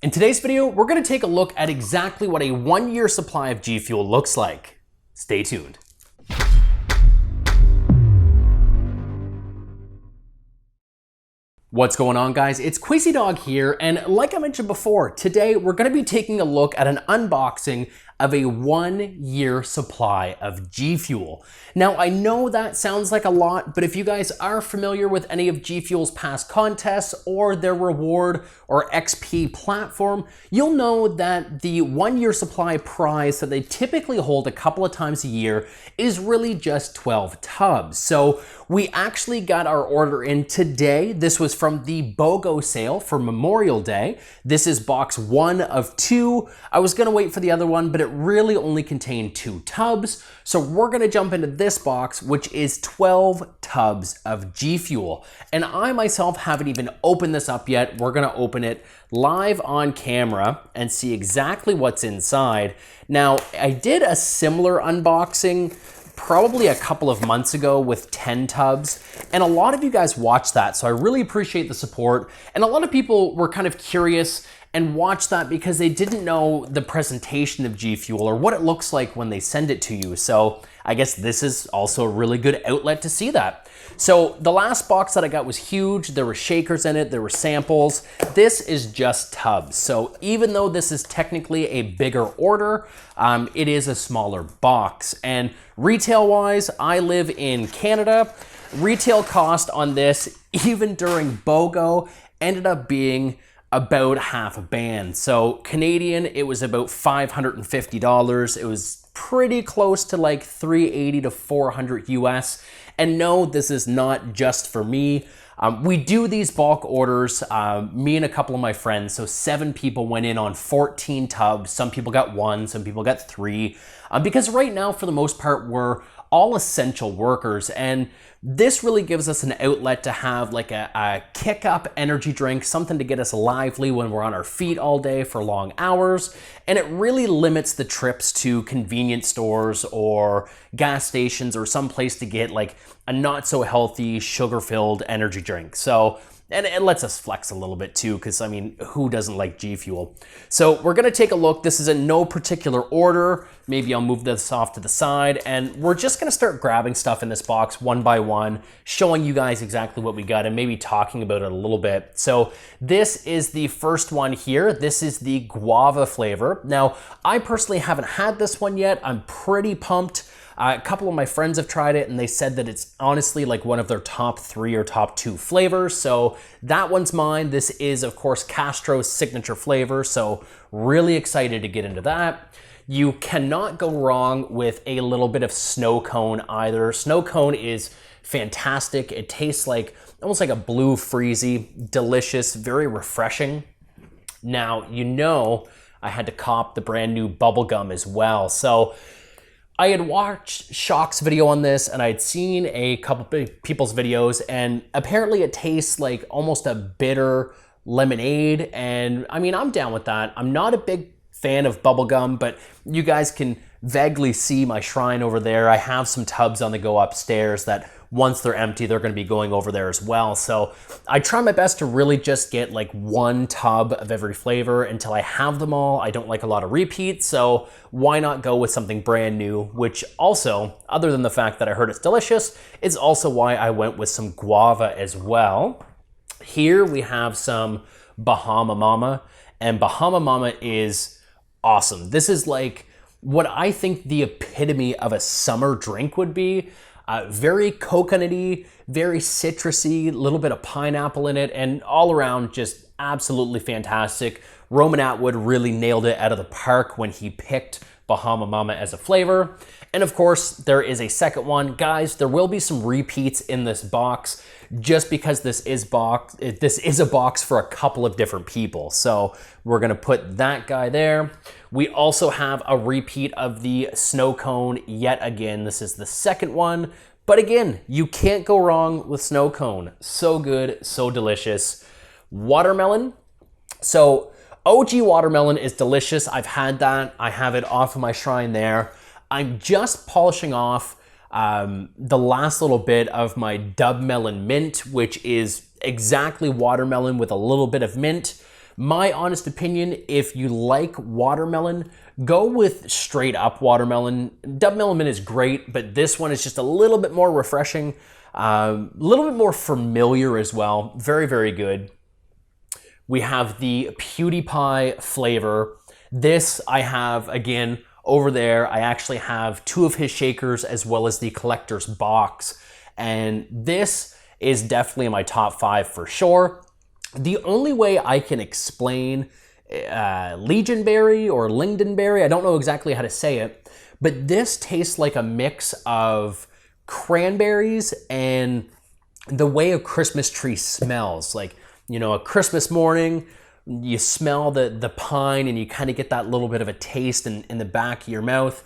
In today's video, we're going to take a look at exactly what a 1-year supply of GFuel looks like. Stay tuned. What's going on, guys? It's Queasy Dog here, and like I mentioned before, today we're going to be taking a look at an unboxing of a 1-year supply of GFuel. Now, I know that sounds like a lot, but if you guys are familiar with any of GFuel's past contests or their reward or XP platform, you'll know that the 1-year supply prize that they typically hold a couple of times a year is really just 12 tubs. So we actually got our order in today. This was from the BOGO sale for Memorial Day. This is box 1 of 2. I was gonna wait for the other one, but it really only contained 2 tubs. So we're gonna jump into this box, which is 12 tubs of GFuel. And I myself haven't even opened this up yet. We're gonna open it live on camera and see exactly what's inside. Now, I did a similar unboxing probably a couple of months ago with 10 tubs, and a lot of you guys watched that, so I really appreciate the support. And a lot of people were kind of curious and watched that because they didn't know the presentation of GFuel or what it looks like when they send it to you. So I guess this is also a really good outlet to see that. So the last box that I got was huge. There were shakers in it, there were samples. This is just tubs. So even though this is technically a bigger order, it is a smaller box. And retail-wise, I live in Canada. Retail cost on this, even during BOGO, ended up being about half a band. So Canadian, it was about $550. It was pretty close to like $380 to $400 US. And no, this is not just for me. We do these bulk orders, me and a couple of my friends, so 7 people went in on 14 tubs. Some people got 1, some people got 3, because right now, for the most part, we're all essential workers, and this really gives us an outlet to have like a kick-up energy drink, something to get us lively when we're on our feet all day for long hours, and it really limits the trips to convenience stores or gas stations or someplace to get like a not so healthy sugar-filled energy drink. So, and it lets us flex a little bit too, because I mean, who doesn't like GFuel? So we're gonna take a look. This is in no particular order. Maybe I'll move this off to the side, and we're just gonna start grabbing stuff in this box one by one, showing you guys exactly what we got and maybe talking about it a little bit. So this is the first one here. This is the Guava Flavor. Now, I personally haven't had this one yet. I'm pretty pumped. A couple of my friends have tried it and they said that it's honestly like one of their top 3 or top 2 flavors. So that one's mine. This is, of course, Castro's signature flavor. So really excited to get into that. You cannot go wrong with a little bit of snow cone either. Snow cone is fantastic. It tastes like almost like a blue freezy, delicious, very refreshing. Now, you know, I had to cop the brand new bubble gum as well. So I had watched Shock's video on this and I'd seen a couple people's videos, and apparently it tastes like almost a bitter lemonade. And I mean, I'm down with that. I'm not a big fan of bubblegum, but you guys can vaguely see my shrine over there. I have some tubs on the go upstairs that once they're empty, they're gonna be going over there as well. So I try my best to really just get like 1 tub of every flavor until I have them all. I don't like a lot of repeats, so why not go with something brand new, which also, other than the fact that I heard it's delicious, is also why I went with some guava as well. Here we have some Bahama Mama, and Bahama Mama is awesome. This is like what I think the epitome of a summer drink would be. Very coconutty, very citrusy, a little bit of pineapple in it, and all around just absolutely fantastic. Roman Atwood really nailed it out of the park when he picked Bahama Mama as a flavor. And of course, there is a second one. Guys, there will be some repeats in this box just because this is a box for a couple of different people. So we're gonna put that guy there. We also have a repeat of the snow cone yet again. This is the second one. But again, you can't go wrong with snow cone. So good, so delicious. Watermelon. So OG watermelon is delicious. I've had that. I have it off of my shrine there. I'm just polishing off the last little bit of my Dub Melon Mint, which is exactly watermelon with a little bit of mint. My honest opinion, if you like watermelon, go with straight up watermelon. Double mint is great, but this one is just a little bit more refreshing, a little bit more familiar as well. Very, very good. We have the Pewdiepie flavor. This I have, again, over there. I actually have 2 of his shakers as well as the collector's box. And this is definitely in my top 5 for sure. The only way I can explain Legionberry or Lingonberry, I don't know exactly how to say it, but this tastes like a mix of cranberries and the way a Christmas tree smells. Like, you know, a Christmas morning, you smell the pine and you kind of get that little bit of a taste in the back of your mouth.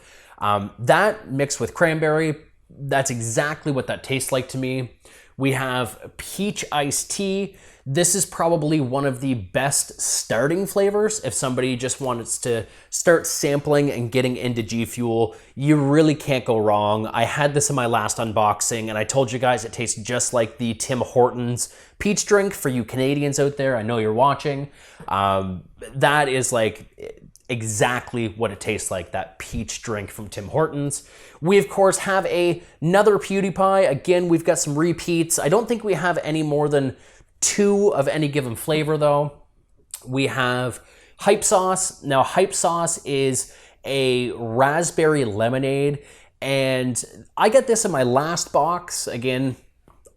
That mixed with cranberry, that's exactly what that tastes like to me. We have peach iced tea. This is probably one of the best starting flavors. If somebody just wants to start sampling and getting into G Fuel, you really can't go wrong. I had this in my last unboxing and I told you guys it tastes just like the Tim Hortons peach drink for you Canadians out there. I know you're watching. That is like exactly what it tastes like, that peach drink from Tim Hortons. We, of course, have another Pewdiepie. Again, we've got some repeats. I don't think we have any more than 2 of any given flavor, though. We have Hype Sauce. Now, Hype Sauce is a raspberry lemonade, and I got this in my last box, again,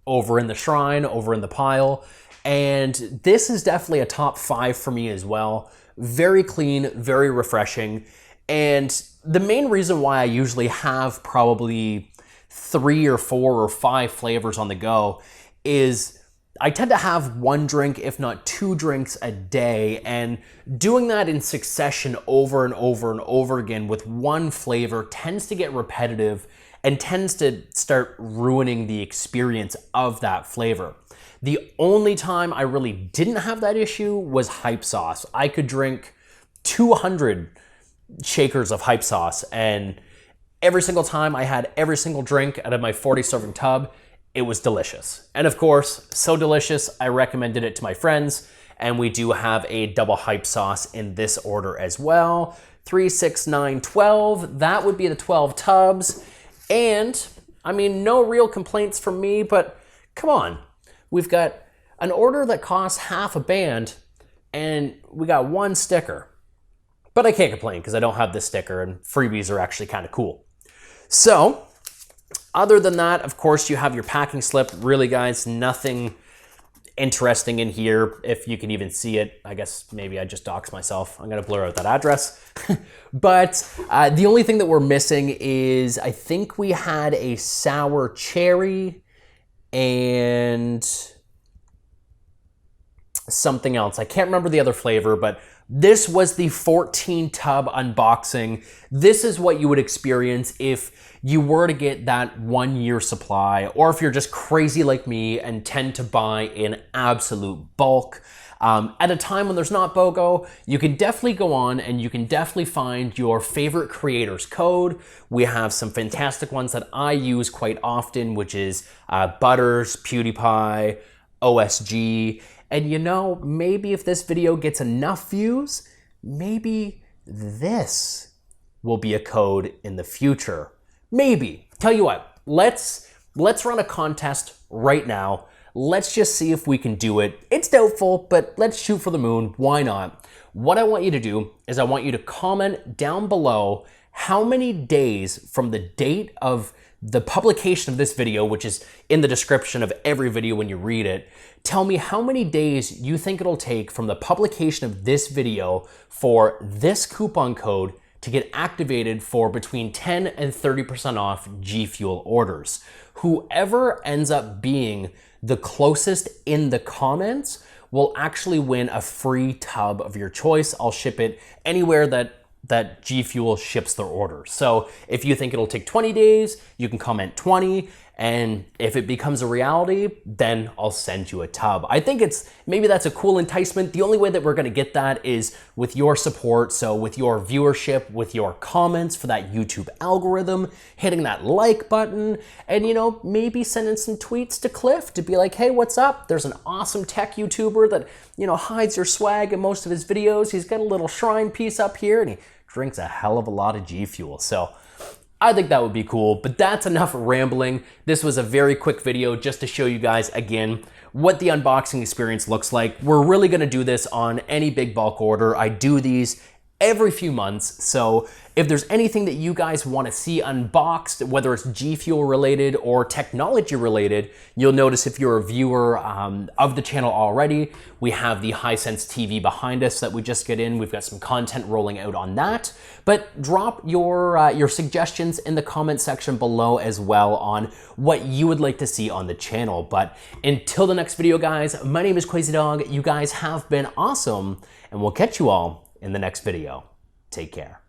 over in the shrine, over in the pile, and this is definitely a top 5 for me as well. Very clean, very refreshing. And the main reason why I usually have probably 3 or 4 or 5 flavors on the go is I tend to have 1 drink, if not 2 drinks a day, and doing that in succession over and over and over again with 1 flavor tends to get repetitive and tends to start ruining the experience of that flavor. The only time I really didn't have that issue was Hype Sauce. I could drink 200 shakers of Hype Sauce, and every single time I had every single drink out of my 40 serving tub, it was delicious. And of course, so delicious, I recommended it to my friends, and we do have a double Hype Sauce in this order as well. 3, 6, 9, 12. That would be the 12 tubs. And I mean, no real complaints from me, but come on. We've got an order that costs half a band and we got 1 sticker. But I can't complain because I don't have this sticker and freebies are actually kind of cool. So, other than that, of course, you have your packing slip. Really, guys, nothing interesting in here. If you can even see it, I guess maybe I just doxed myself. I'm going to blur out that address. But the only thing that we're missing is I think we had a sour cherry and something else. I can't remember the other flavor, but this was the 14 tub unboxing. This is what you would experience if you were to get that 1 year supply, or if you're just crazy like me and tend to buy in absolute bulk. At a time when there's not BOGO, you can definitely go on and you can definitely find your favorite creator's code. We have some fantastic ones that I use quite often, which is Butters, Pewdiepie, OSG. And you know, maybe if this video gets enough views, maybe this will be a code in the future. Maybe. Tell you what, let's run a contest right now. Let's just see if we can do it. It's doubtful, but let's shoot for the moon. Why not? What I want you to do is I want you to comment down below how many days from the date of the publication of this video, which is in the description of every video when you read it. Tell me how many days you think it'll take from the publication of this video for this coupon code to get activated for between 10 and 30% off G Fuel orders. Whoever ends up being the closest in the comments will actually win a free tub of your choice. I'll ship it anywhere that G Fuel ships their order. So if you think it'll take 20 days, you can comment 20. And if it becomes a reality, then I'll send you a tub. I think maybe that's a cool enticement. The only way that we're gonna get that is with your support. So with your viewership, with your comments for that YouTube algorithm, hitting that like button, and maybe sending some tweets to Cliff to be like, hey, what's up? There's an awesome tech YouTuber that, hides your swag in most of his videos. He's got a little shrine piece up here and he drinks a hell of a lot of G Fuel. So I think that would be cool, but that's enough rambling. This was a very quick video just to show you guys again what the unboxing experience looks like. We're really gonna do this on any big bulk order. I do these every few months, so if there's anything that you guys want to see unboxed, whether it's G Fuel related or technology related, you'll notice if you're a viewer of the channel already, we have the Hisense TV behind us that we just get in. We've got some content rolling out on that, but drop your suggestions in the comment section below as well on what you would like to see on the channel. But until the next video, guys, my name is Crazy Dog. You guys have been awesome, and we'll catch you all in the next video. Take care.